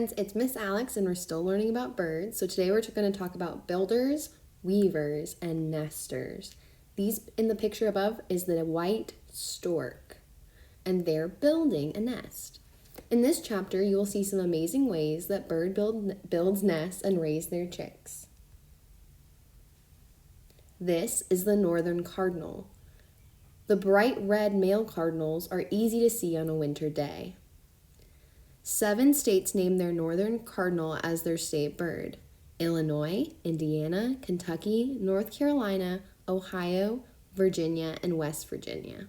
It's Miss Alex, and we're still learning about birds. So today we're going to talk about builders, weavers, and nesters. These in the picture above is the white stork, and they're building a nest. In this chapter, you will see some amazing ways that builds nests and raise their chicks. This is the northern cardinal. The bright red male cardinals are easy to see on a winter day. 7 states named their northern cardinal as their state bird: Illinois, Indiana, Kentucky, North Carolina, Ohio, Virginia, and West Virginia.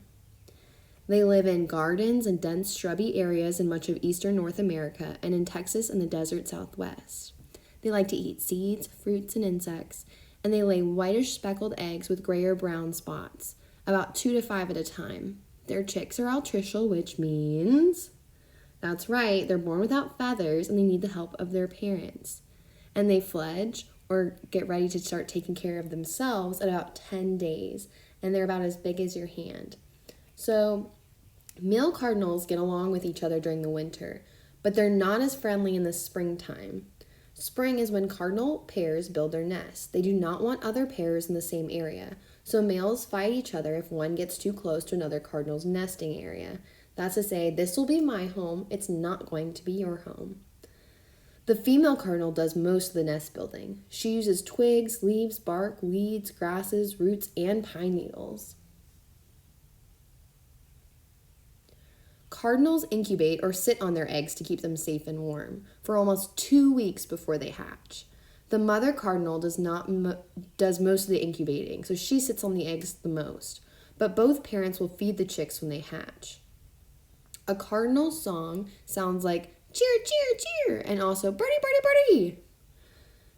They live in gardens and dense shrubby areas in much of eastern North America and in Texas and the desert Southwest. They like to eat seeds, fruits, and insects, and they lay whitish speckled eggs with gray or brown spots, about 2 to 5 at a time. Their chicks are altricial, which means... That's right, they're born without feathers and they need the help of their parents. And they fledge or get ready to start taking care of themselves at about 10 days, and they're about as big as your hand. So, male cardinals get along with each other during the winter, but they're not as friendly in the springtime. Spring is when cardinal pairs build their nests. They do not want other pairs in the same area, so males fight each other if one gets too close to another cardinal's nesting area. That's to say, this will be my home, it's not going to be your home. The female cardinal does most of the nest building. She uses twigs, leaves, bark, weeds, grasses, roots, and pine needles. Cardinals incubate or sit on their eggs to keep them safe and warm for almost 2 weeks before they hatch. The mother cardinal does most of the incubating, so she sits on the eggs the most, but both parents will feed the chicks when they hatch. A cardinal song sounds like cheer, cheer, cheer, and also birdie, birdie, birdie.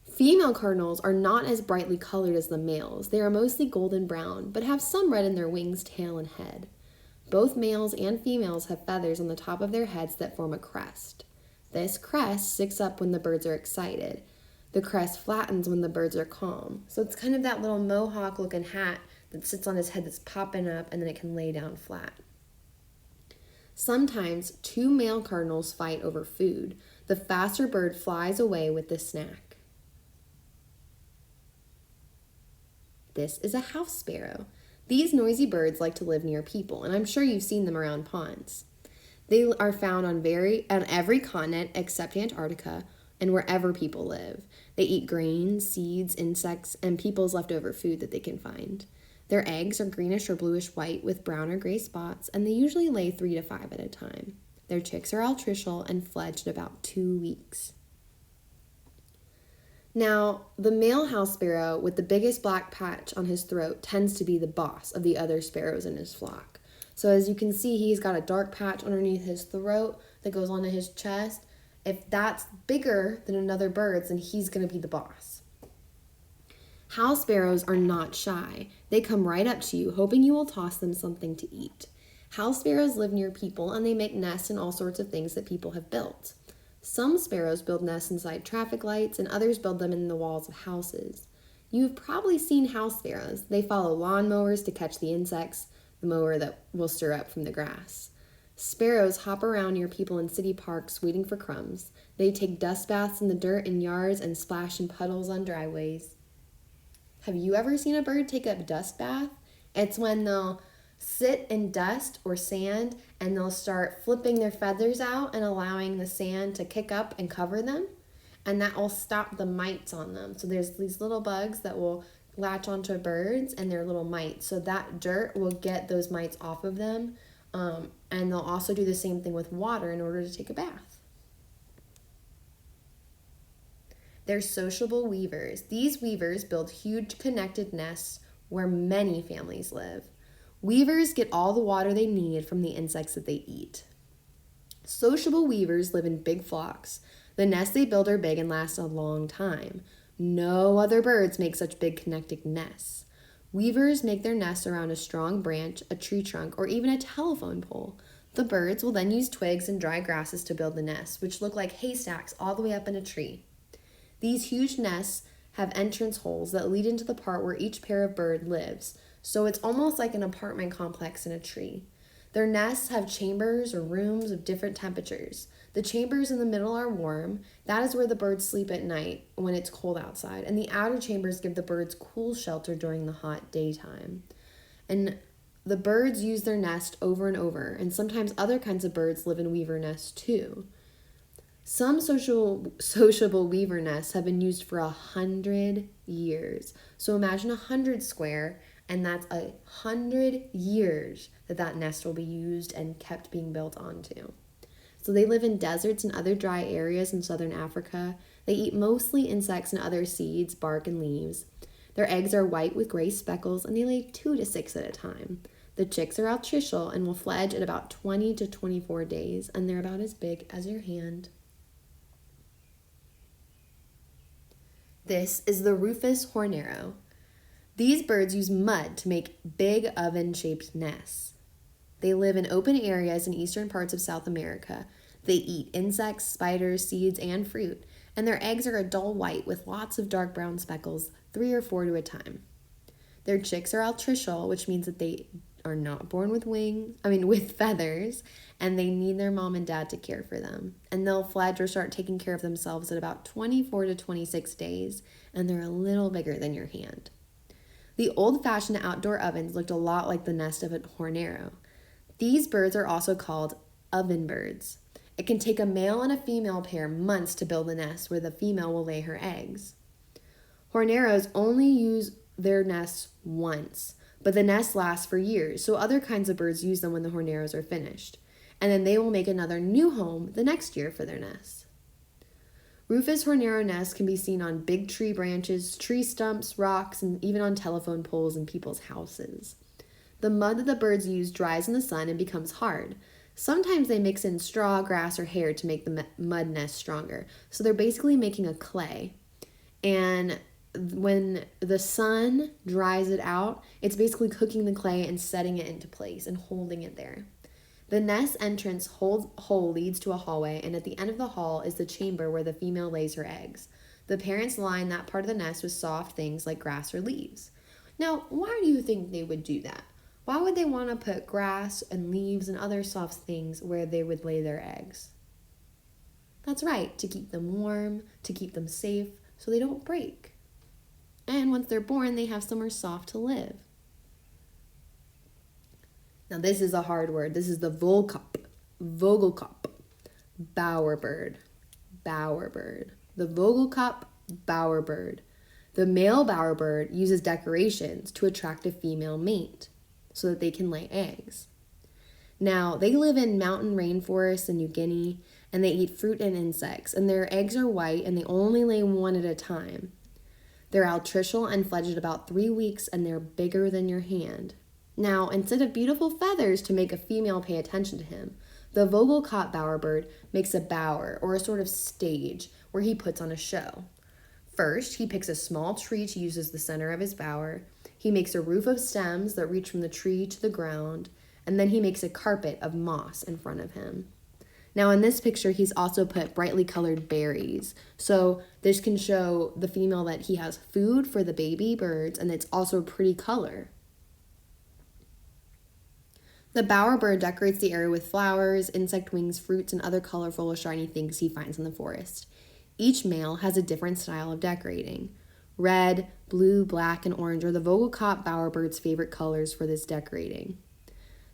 Female cardinals are not as brightly colored as the males. They are mostly golden brown, but have some red in their wings, tail, and head. Both males and females have feathers on the top of their heads that form a crest. This crest sticks up when the birds are excited. The crest flattens when the birds are calm. So it's kind of that little mohawk-looking hat that sits on his head that's popping up, and then it can lay down flat. Sometimes 2 male cardinals fight over food. The faster bird flies away with the snack. This is a house sparrow. These noisy birds like to live near people, and I'm sure you've seen them around ponds. They are found on every continent except Antarctica and wherever people live. They eat grains, seeds, insects, and people's leftover food that they can find. Their eggs are greenish or bluish white with brown or gray spots, and they usually lay 3 to 5 at a time. Their chicks are altricial and fledge in about 2 weeks. Now, the male house sparrow with the biggest black patch on his throat tends to be the boss of the other sparrows in his flock. So as you can see, he's got a dark patch underneath his throat that goes onto his chest. If that's bigger than another bird's, then he's going to be the boss. House sparrows are not shy. They come right up to you, hoping you will toss them something to eat. House sparrows live near people, and they make nests in all sorts of things that people have built. Some sparrows build nests inside traffic lights, and others build them in the walls of houses. You've probably seen house sparrows. They follow lawnmowers to catch the insects, the mower that will stir up from the grass. Sparrows hop around near people in city parks waiting for crumbs. They take dust baths in the dirt in yards and splash in puddles on driveways. Have you ever seen a bird take a dust bath? It's when they'll sit in dust or sand and they'll start flipping their feathers out and allowing the sand to kick up and cover them. And that will stop the mites on them. So there's these little bugs that will latch onto birds and they're little mites. So that dirt will get those mites off of them. And they'll also do the same thing with water in order to take a bath. They're sociable weavers. These weavers build huge connected nests where many families live. Weavers get all the water they need from the insects that they eat. Sociable weavers live in big flocks. The nests they build are big and last a long time. No other birds make such big connected nests. Weavers make their nests around a strong branch, a tree trunk, or even a telephone pole. The birds will then use twigs and dry grasses to build the nests, which look like haystacks all the way up in a tree. These huge nests have entrance holes that lead into the part where each pair of bird lives, so it's almost like an apartment complex in a tree. Their nests have chambers or rooms of different temperatures. The chambers in the middle are warm. That is where the birds sleep at night when it's cold outside. And the outer chambers give the birds cool shelter during the hot daytime. And the birds use their nest over and over. And sometimes other kinds of birds live in weaver nests too. Some sociable weaver nests have been used for 100 years. So imagine 100 square, and that's 100 years that nest will be used and kept being built onto. So they live in deserts and other dry areas in southern Africa. They eat mostly insects and other seeds, bark, and leaves. Their eggs are white with gray speckles, and they lay 2 to 6 at a time. The chicks are altricial and will fledge at about 20 to 24 days, and they're about as big as your hand. This is the Rufous hornero. These birds use mud to make big oven-shaped nests. They live in open areas in eastern parts of South America. They eat insects, spiders, seeds, and fruit, and their eggs are a dull white with lots of dark brown speckles, 3 or 4 to a time. Their chicks are altricial, which means that they are not born with feathers, and they need their mom and dad to care for them. And they'll fledge or start taking care of themselves at about 24 to 26 days, and they're a little bigger than your hand. The old-fashioned outdoor ovens looked a lot like the nest of a hornero. These birds are also called oven birds. It can take a male and a female pair months to build a nest where the female will lay her eggs. Horneros only use their nests once, but the nest lasts for years, so other kinds of birds use them when the horneros are finished, and then they will make another new home the next year for their nests. Rufous hornero nests can be seen on big tree branches, tree stumps, rocks, and even on telephone poles in people's houses. The mud that the birds use dries in the sun and becomes hard. Sometimes they mix in straw, grass, or hair to make the mud nest stronger, so they're basically making a clay. And when the sun dries it out, it's basically cooking the clay and setting it into place and holding it there. The nest entrance hole leads to a hallway, and at the end of the hall is the chamber where the female lays her eggs. The parents line that part of the nest with soft things like grass or leaves. Now, why do you think they would do that? Why would they want to put grass and leaves and other soft things where they would lay their eggs? That's right, to keep them warm, to keep them safe, so they don't break. And once they're born, they have somewhere soft to live. Now this is a hard word. This is the Vogelkop, bowerbird. The Vogelkop bowerbird. The male bowerbird uses decorations to attract a female mate so that they can lay eggs. Now, they live in mountain rainforests in New Guinea, and they eat fruit and insects, and their eggs are white, and they only lay one at a time. They're altricial and fledge at about 3 weeks, and they're bigger than your hand. Now, instead of beautiful feathers to make a female pay attention to him, the Vogelkop bowerbird makes a bower, or a sort of stage, where he puts on a show. First, he picks a small tree to use as the center of his bower. He makes a roof of stems that reach from the tree to the ground, and then he makes a carpet of moss in front of him. Now, in this picture, he's also put brightly colored berries. So this can show the female that he has food for the baby birds, and it's also a pretty color. The bowerbird decorates the area with flowers, insect wings, fruits, and other colorful or shiny things he finds in the forest. Each male has a different style of decorating. Red, blue, black, and orange are the Vogelkop bowerbird's favorite colors for this decorating.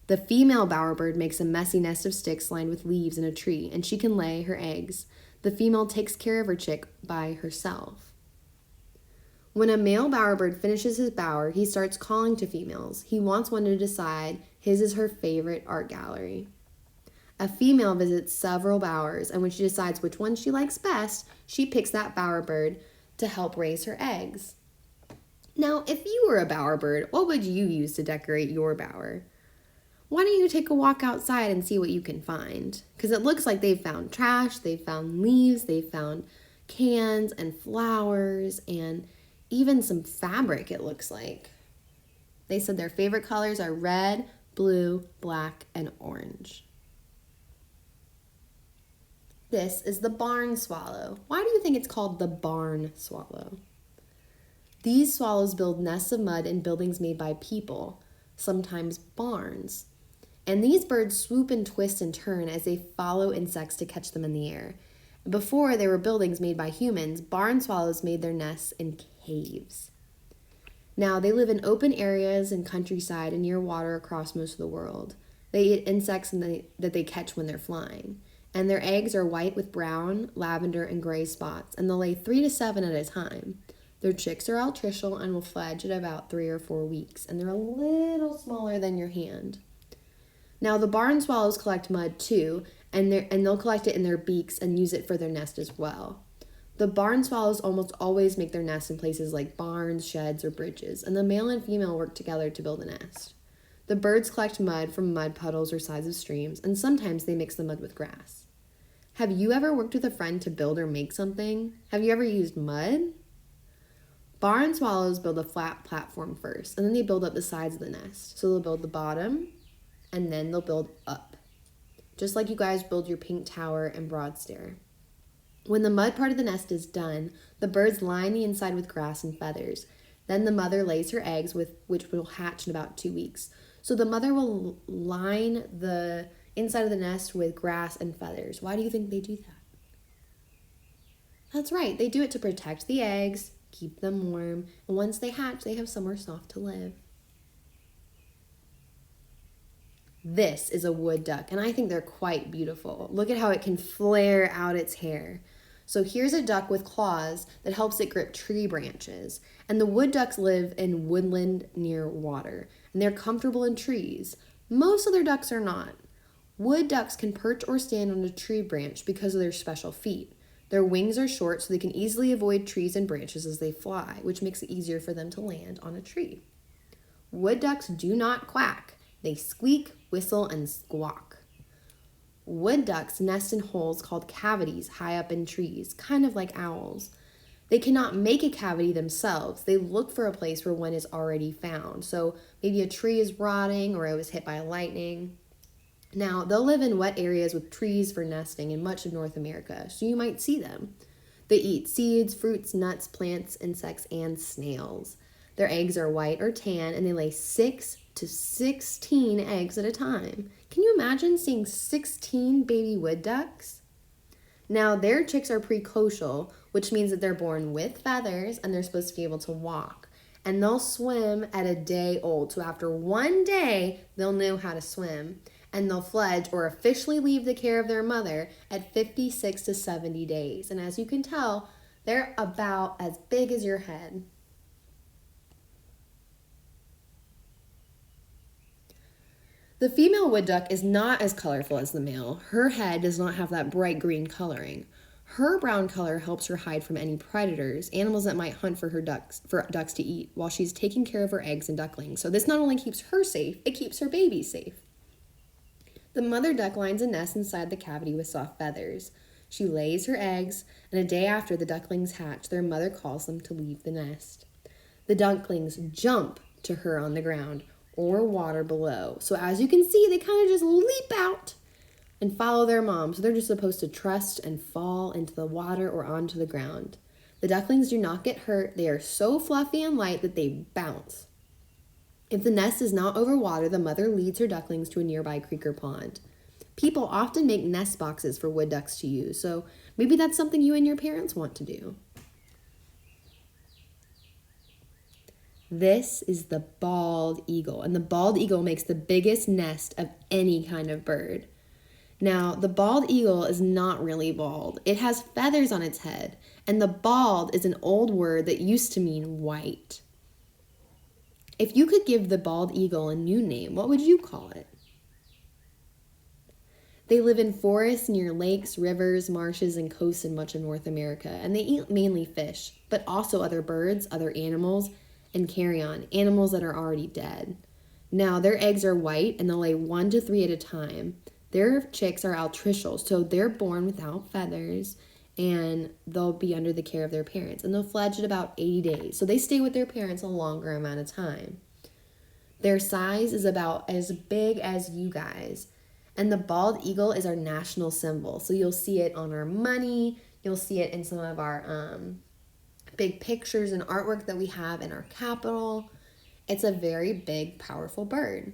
The female bowerbird makes a messy nest of sticks lined with leaves in a tree, and she can lay her eggs. The female takes care of her chick by herself. When a male bowerbird finishes his bower, he starts calling to females. He wants one to decide his is her favorite art gallery. A female visits several bowers, and when she decides which one she likes best, she picks that bowerbird to help raise her eggs. Now, if you were a bowerbird, what would you use to decorate your bower? Why don't you take a walk outside and see what you can find? Because it looks like they've found trash, they've found leaves, they've found cans and flowers, and even some fabric, it looks like. They said their favorite colors are red, blue, black, and orange. This is the barn swallow. Why do you think it's called the barn swallow? These swallows build nests of mud in buildings made by people, sometimes barns. And these birds swoop and twist and turn as they follow insects to catch them in the air. Before they were buildings made by humans, barn swallows made their nests in caves. Now, they live in open areas and countryside and near water across most of the world. They eat insects that they catch when they're flying. And their eggs are white with brown, lavender, and gray spots, and they'll lay 3 to 7 at a time. Their chicks are altricial and will fledge at about 3 or 4 weeks, and they're a little smaller than your hand. Now, the barn swallows collect mud too, and they'll collect it in their beaks and use it for their nest as well. The barn swallows almost always make their nests in places like barns, sheds, or bridges, and the male and female work together to build a nest. The birds collect mud from mud puddles or sides of streams, and sometimes they mix the mud with grass. Have you ever worked with a friend to build or make something? Have you ever used mud? Barn swallows build a flat platform first, and then they build up the sides of the nest. So they'll build the bottom, and then they'll build up. Just like you guys build your pink tower and broad stair. When the mud part of the nest is done, the birds line the inside with grass and feathers. Then the mother lays her eggs, which will hatch in about 2 weeks. So the mother will line the inside of the nest with grass and feathers. Why do you think they do that? That's right, they do it to protect the eggs, keep them warm, and once they hatch, they have somewhere soft to live. This is a wood duck, and I think they're quite beautiful. Look at how it can flare out its hair. So here's a duck with claws that helps it grip tree branches. And the wood ducks live in woodland near water, and they're comfortable in trees. Most other ducks are not. Wood ducks can perch or stand on a tree branch because of their special feet. Their wings are short so they can easily avoid trees and branches as they fly, which makes it easier for them to land on a tree. Wood ducks do not quack. They squeak, whistle, and squawk. Wood ducks nest in holes called cavities high up in trees, kind of like owls. They cannot make a cavity themselves. They look for a place where one is already found. So maybe a tree is rotting or it was hit by lightning. Now, they'll live in wet areas with trees for nesting in much of North America, so you might see them. They eat seeds, fruits, nuts, plants, insects, and snails. Their eggs are white or tan, and they lay 6 to 16 eggs at a time. Can you imagine seeing 16 baby wood ducks? Now, their chicks are precocial, which means that they're born with feathers, and they're supposed to be able to walk. And they'll swim at a day old, so after 1 day, they'll know how to swim. And they'll fledge or officially leave the care of their mother at 56 to 70 days. And as you can tell, they're about as big as your head. The female wood duck is not as colorful as the male. Her head does not have that bright green coloring. Her brown color helps her hide from any predators, animals that might hunt for ducks to eat, while she's taking care of her eggs and ducklings. So this not only keeps her safe, it keeps her babies safe. The mother duck lines a nest inside the cavity with soft feathers. She lays her eggs, and a day after the ducklings hatch, their mother calls them to leave the nest. The ducklings jump to her on the ground or water below. So as you can see, they kind of just leap out and follow their mom. So they're just supposed to trust and fall into the water or onto the ground. The ducklings do not get hurt. They are so fluffy and light that they bounce. If the nest is not over water, the mother leads her ducklings to a nearby creek or pond. People often make nest boxes for wood ducks to use, so maybe that's something you and your parents want to do. This is the bald eagle, and the bald eagle makes the biggest nest of any kind of bird. Now, the bald eagle is not really bald. It has feathers on its head, and the bald is an old word that used to mean white. If you could give the bald eagle a new name, what would you call it? They live in forests near lakes, rivers, marshes, and coasts in much of North America, and they eat mainly fish, but also other birds, other animals, and carrion, animals that are already dead. Now, their eggs are white, and they'll lay 1 to 3 at a time. Their chicks are altricial, so they're born without feathers, and they'll be under the care of their parents, and they'll fledge at about 80 days. So they stay with their parents a longer amount of time. Their size is about as big as you guys. And the bald eagle is our national symbol. So you'll see it on our money. You'll see it in some of our big pictures and artwork that we have in our Capitol. It's a very big, powerful bird.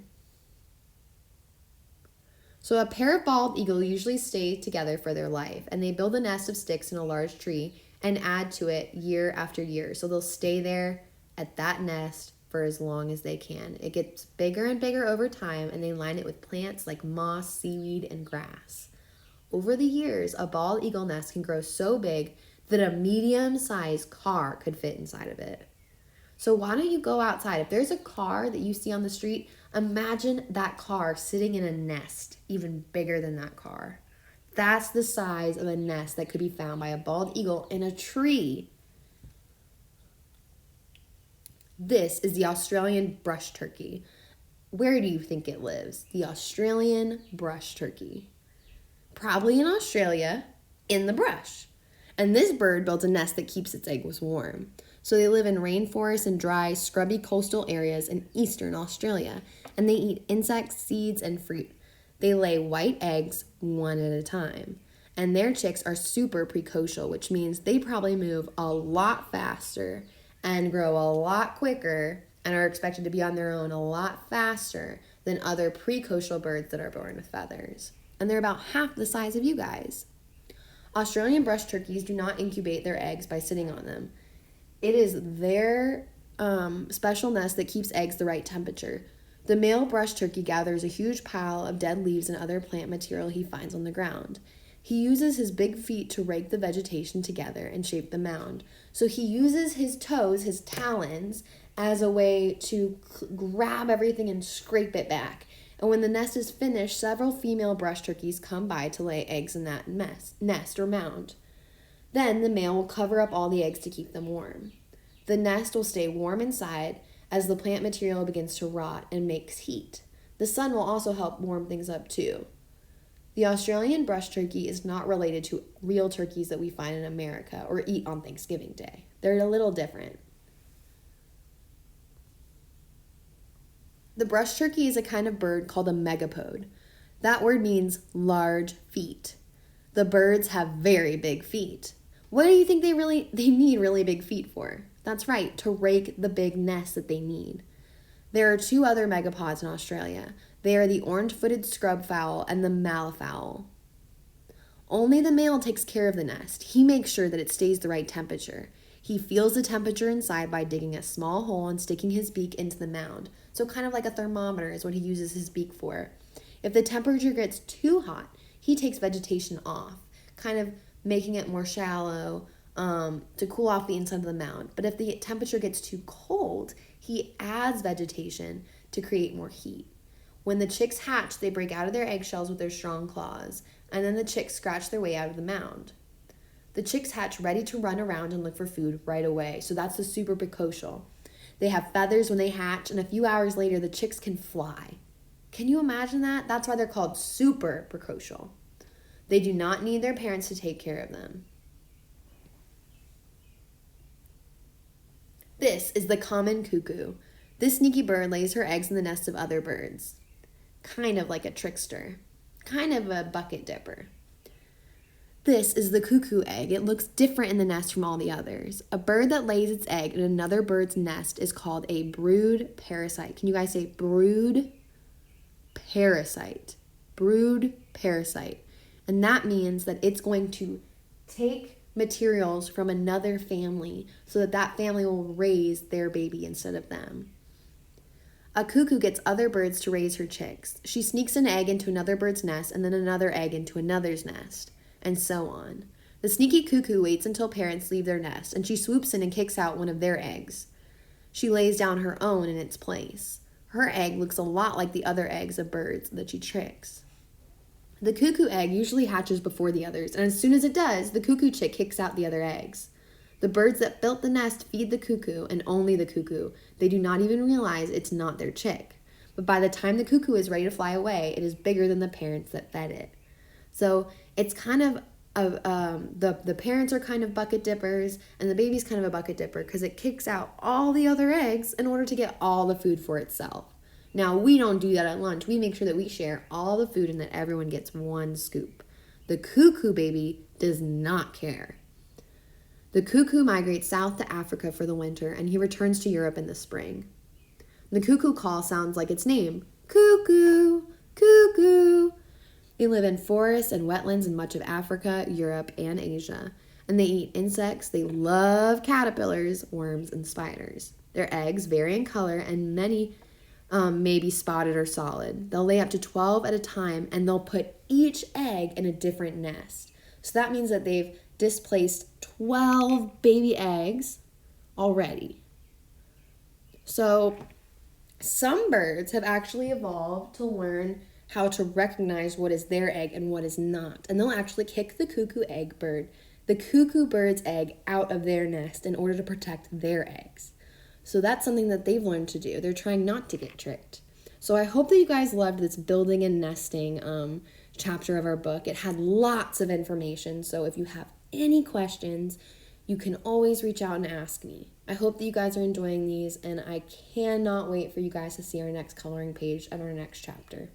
So a pair of bald eagles usually stay together for their life, and they build a nest of sticks in a large tree and add to it year after year. So they'll stay there at that nest for as long as they can. It gets bigger and bigger over time, and they line it with plants like moss, seaweed, and grass. Over the years, a bald eagle nest can grow so big that a medium-sized car could fit inside of it. So why don't you go outside? If there's a car that you see on the street, imagine that car sitting in a nest even bigger than that car. That's the size of a nest that could be found by a bald eagle in a tree. This is the Australian brush turkey. Where do you think it lives? The Australian brush turkey. Probably in Australia, in the brush. And this bird builds a nest that keeps its eggs warm. So they live in rainforests and dry, scrubby coastal areas in eastern Australia, and they eat insects, seeds, and fruit. They lay white eggs one at a time, and their chicks are super precocial, which means they probably move a lot faster and grow a lot quicker and are expected to be on their own a lot faster than other precocial birds that are born with feathers. And they're about half the size of you guys. Australian brush turkeys do not incubate their eggs by sitting on them. It is their special nest that keeps eggs the right temperature. The male brush turkey gathers a huge pile of dead leaves and other plant material he finds on the ground. He uses his big feet to rake the vegetation together and shape the mound. So he uses his toes, his talons, as a way to grab everything and scrape it back. And when the nest is finished, several female brush turkeys come by to lay eggs in that nest or mound. Then the male will cover up all the eggs to keep them warm. The nest will stay warm inside as the plant material begins to rot and makes heat. The sun will also help warm things up too. The Australian brush turkey is not related to real turkeys that we find in America or eat on Thanksgiving Day. They're a little different. The brush turkey is a kind of bird called a megapode. That word means large feet. The birds have very big feet. What do you think they need really big feet for? That's right, to rake the big nest that they need. There are two other megapods in Australia. They are the orange-footed scrub fowl and the malleefowl. Only the male takes care of the nest. He makes sure that it stays the right temperature. He feels the temperature inside by digging a small hole and sticking his beak into the mound. So kind of like a thermometer is what he uses his beak for. If the temperature gets too hot, he takes vegetation off, kind of making it more shallow to cool off the inside of the mound. But if the temperature gets too cold, he adds vegetation to create more heat. When the chicks hatch, they break out of their eggshells with their strong claws, and then the chicks scratch their way out of the mound. The chicks hatch ready to run around and look for food right away, so that's the super precocial. They have feathers when they hatch, and a few hours later, the chicks can fly. Can you imagine that? That's why they're called super precocial. They do not need their parents to take care of them. This is the common cuckoo. This sneaky bird lays her eggs in the nests of other birds. Kind of like a trickster. Kind of a bucket dipper. This is the cuckoo egg. It looks different in the nest from all the others. A bird that lays its egg in another bird's nest is called a brood parasite. Can you guys say brood parasite? Brood parasite. And that means that it's going to take materials from another family so that that family will raise their baby instead of them. A cuckoo gets other birds to raise her chicks. She sneaks an egg into another bird's nest and then another egg into another's nest, and so on. The sneaky cuckoo waits until parents leave their nest, and she swoops in and kicks out one of their eggs. She lays down her own in its place. Her egg looks a lot like the other eggs of birds that she tricks. The cuckoo egg usually hatches before the others, and as soon as it does, the cuckoo chick kicks out the other eggs. The birds that built the nest feed the cuckoo, and only the cuckoo. They do not even realize it's not their chick. But by the time the cuckoo is ready to fly away, it is bigger than the parents that fed it. So it's kind of the parents are kind of bucket dippers, and the baby's kind of a bucket dipper because it kicks out all the other eggs in order to get all the food for itself. Now, we don't do that at lunch. We make sure that we share all the food and that everyone gets one scoop. The cuckoo baby does not care. The cuckoo migrates south to Africa for the winter, and he returns to Europe in the spring. The cuckoo call sounds like its name, cuckoo, cuckoo. They live in forests and wetlands in much of Africa, Europe, and Asia. And they eat insects. They love caterpillars, worms, and spiders. Their eggs vary in color, and many may be spotted or solid. They'll lay up to 12 at a time, and they'll put each egg in a different nest. So that means that they've displaced 12 baby eggs already. So some birds have actually evolved to learn how to recognize what is their egg and what is not. And they'll actually kick the cuckoo bird's egg out of their nest in order to protect their eggs. So that's something that they've learned to do. They're trying not to get tricked. So I hope that you guys loved this building and nesting chapter of our book. It had lots of information. So if you have any questions, you can always reach out and ask me. I hope that you guys are enjoying these, and I cannot wait for you guys to see our next coloring page and our next chapter.